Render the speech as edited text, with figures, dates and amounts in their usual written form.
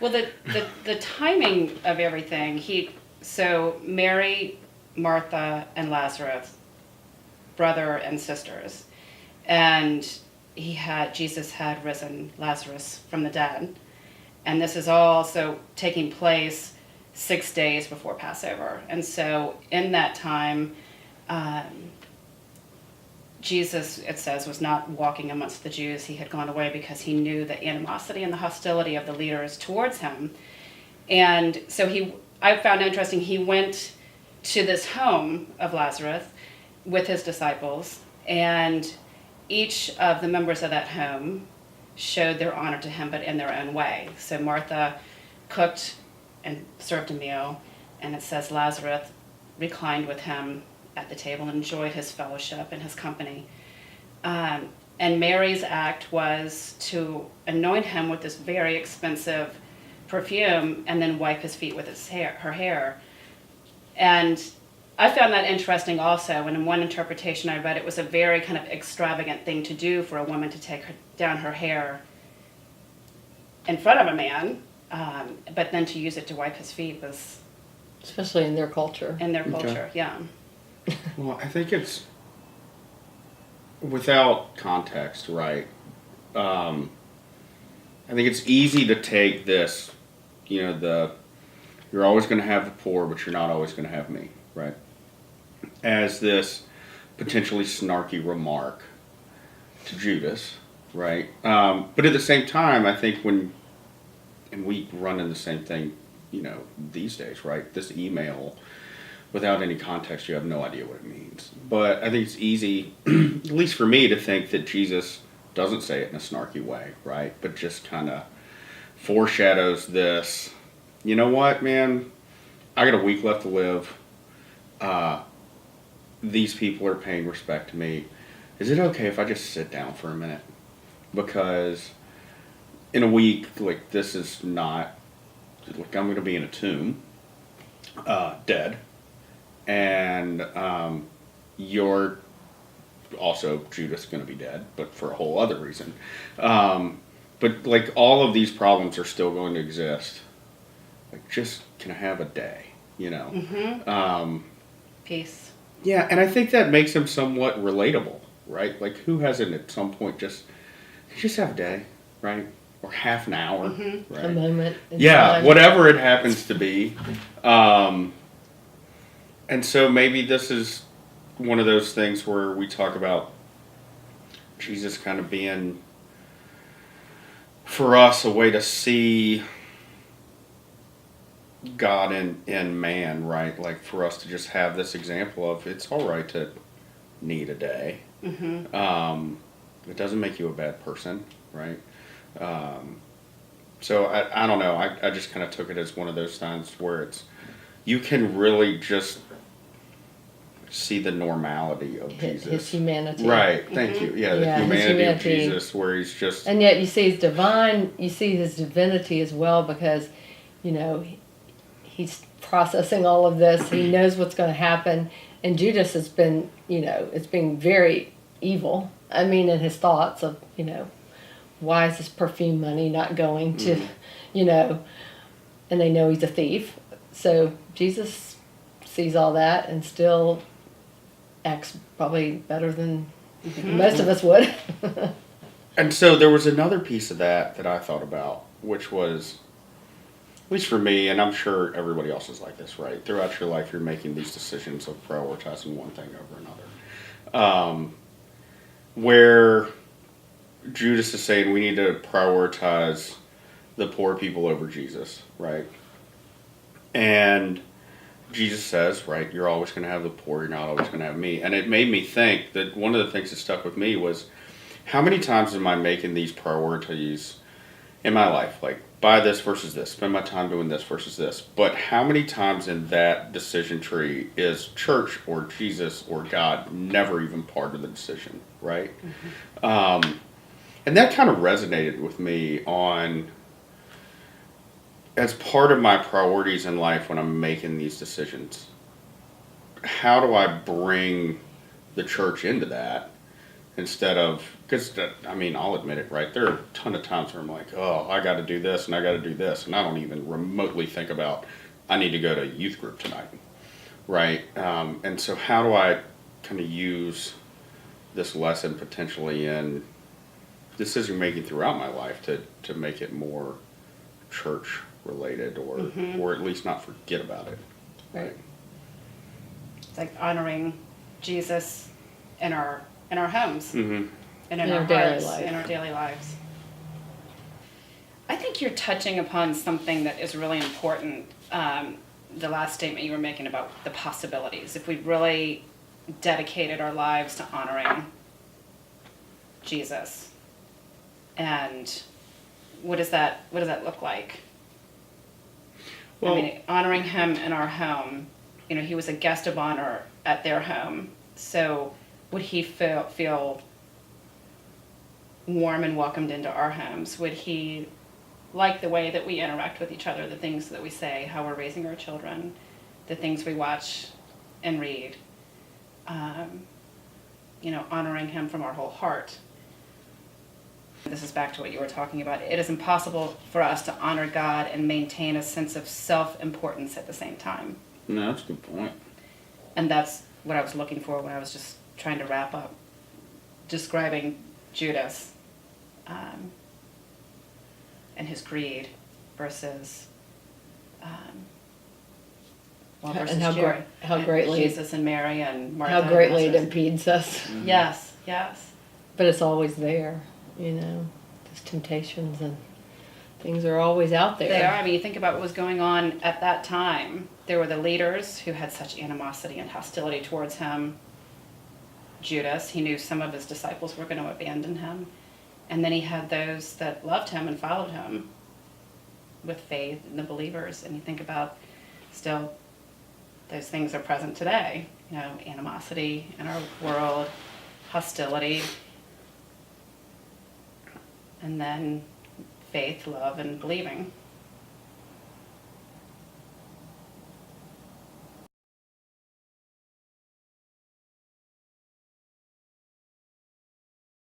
Well, the timing of everything, so Mary, Martha, and Lazarus, brother and sisters, and Jesus had risen Lazarus from the dead, and this is all so taking place 6 days before Passover, and so in that time, Jesus, it says, was not walking amongst the Jews. He had gone away because he knew the animosity and the hostility of the leaders towards him. And so I found it interesting, he went to this home of Lazarus with his disciples, and each of the members of that home showed their honor to him, but in their own way. So Martha cooked and served a meal, and it says Lazarus reclined with him at the table and enjoyed his fellowship and his company. And Mary's act was to anoint him with this very expensive perfume and then wipe his feet with her hair. And I found that interesting also, and in one interpretation I read it was a very kind of extravagant thing to do for a woman to take down her hair in front of a man, but then to use it to wipe his feet was... Especially in their culture. Okay. Yeah. Well, I think it's without context, right? I think it's easy to take this, you're always going to have the poor, but you're not always going to have me, right? As this potentially snarky remark to Judas, right? But at the same time, I think and we run into the same thing, these days, right? This email, without any context, you have no idea what it means. But I think it's easy, at least for me, to think that Jesus doesn't say it in a snarky way, right? But just kind of foreshadows this, you know what, man? I got a week left to live. These people are paying respect to me. Is it okay if I just sit down for a minute? Because in a week, this is not, I'm going to be in a tomb, dead. And you're also, Judas, going to be dead, but for a whole other reason. But all of these problems are still going to exist. Just can I have a day, Mm-hmm. Peace. Yeah, and I think that makes him somewhat relatable, right? Who hasn't at some point just have a day, right? Or half an hour, mm-hmm. right? A moment. Yeah, whatever it happens to be. And so maybe this is one of those things where we talk about Jesus kind of being, for us, a way to see God in man, right? For us to just have this example of it's all right to need a day. Mm-hmm. It doesn't make you a bad person, right? So I don't know. I just kind of took it as one of those times where you can really just see the normality of Jesus. His humanity. Right, thank you. Yeah, the humanity of Jesus, where he's just... And yet you see his divinity as well, because, he's processing all of this. He knows what's going to happen. And Judas has been, it's being very evil. I mean, in his thoughts of, why is this perfume money not going to, and they know he's a thief. So Jesus sees all that and still acts probably better than most of us would. And so there was another piece of that I thought about, which was, at least for me, and I'm sure everybody else is like this, right? Throughout your life, you're making these decisions of prioritizing one thing over another. Where Judas is saying we need to prioritize the poor people over Jesus, right? And Jesus says, right, you're always going to have the poor, you're not always going to have me. And it made me think that one of the things that stuck with me was, how many times am I making these priorities in my life? Buy this versus this, spend my time doing this versus this. But how many times in that decision tree is church or Jesus or God never even part of the decision, right? Mm-hmm. And that kind of resonated with me as part of my priorities in life when I'm making these decisions. How do I bring the church into that instead of, because, I mean, I'll admit it, right? There are a ton of times where I'm like, oh, I got to do this and I got to do this. And I don't even remotely think about, I need to go to youth group tonight, right? And so how do I kind of use this lesson potentially in decision making throughout my life to make it more church related, or at least not forget about it. Right. It's like honoring Jesus in our homes Mm-hmm. and In in our our daily hearts, life. in our daily lives. I think you're touching upon something that is really important. The last statement you were making about the possibilities. If we really dedicated our lives to honoring Jesus, and what does that look like? Well, I mean, honoring him in our home. You know, he was a guest of honor at their home. So would he feel warm and welcomed into our homes? Would he like the way that we interact with each other, the things that we say, how we're raising our children, the things we watch and read? You know, honoring him from our whole heart. This is back to what you were talking about. It is impossible for us to honor God and maintain a sense of self-importance at the same time. no, that's a good point. And that's what I was looking for when I was just trying to wrap up describing Judas and his greed versus And how Jerry, how and greatly Jesus and Mary and Martha. how and greatly it Lazarus. impedes us. Yes, yes. But it's always there, you know. Those temptations and things are always out there. They are. I mean, you think about what was going on at that time. There were the leaders who had such animosity and hostility towards him. Judas, he knew some of his disciples were going to abandon him. And then he had those that loved him and followed him with faith in the believers. And you think about still those things are present today. You know, animosity in our world, hostility, and then faith, love, and believing.